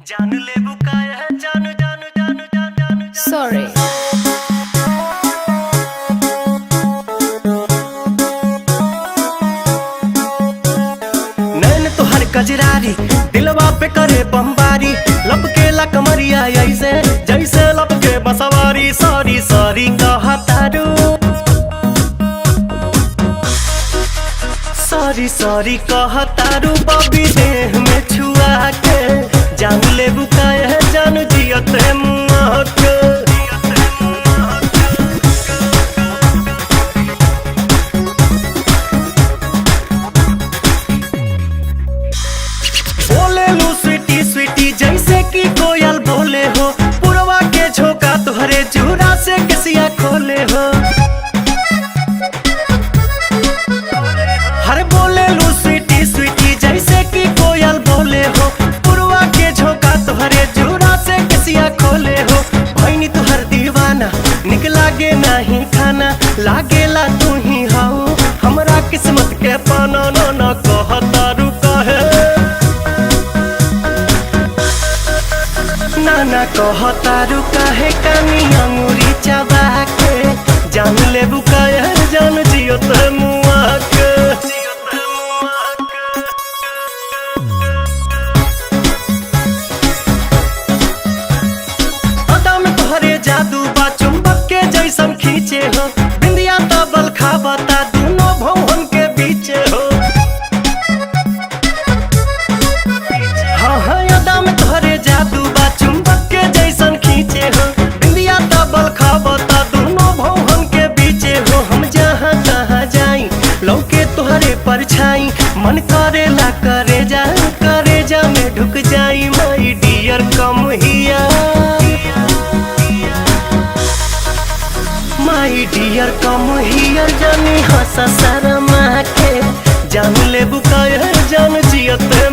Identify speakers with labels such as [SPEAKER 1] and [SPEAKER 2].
[SPEAKER 1] जान ले बुकाया है जान जान जान जान जान
[SPEAKER 2] Sorry.
[SPEAKER 1] नैन तोहर कजरारी दिलवा पे करे बमबारी लपकेला कमरिया ऐसे जैसे लपके बसवारी सॉरी सॉरी कहा तारू सॉरी सॉरी कहा तारू बॉबी देह में छुआ के जान ले बुकाया है जान जियते मुआ के बोले लू स्वीटी स्वीटी जैसे कि कोयल बोले हो पुरवा के झोंका तुहरे जूरा से कसिया खोले हो हर बोले लू स्वीटी स्वीटी जैसे कि कोयल बोले हो पुरवा के झोंका तुहरे जूरा से कसिया खोले हो भैनी तुहर दीवाना निक लागे नहीं खाना लागेला तू ही हाउ हमरा किस्मत के पाना न कहता रुका है नाना कहता रुका है कानी अंगूरी चबा के जान ले बुकाया जान जियो तो मुआ के अदा में तोहरे जादू बा चुंबक के जैसन खींचे हो बिंदिया तबल खाबता दोनों भवन के बीचे हो हाँ हाँ अदा में तोहरे जादू बा चुंबक के जैसन खींचे हो बिंदिया तबल खाबता दोनों भवन के बीचे हो हम जहाँ तहाँ जाई लौके तोहरे परछाई मन करेला करे जा में ढुक जाई माई डियर कम हिया माई डियर कम हियर जानी हंसा शर्मा के जान ले बुकाया जान जियते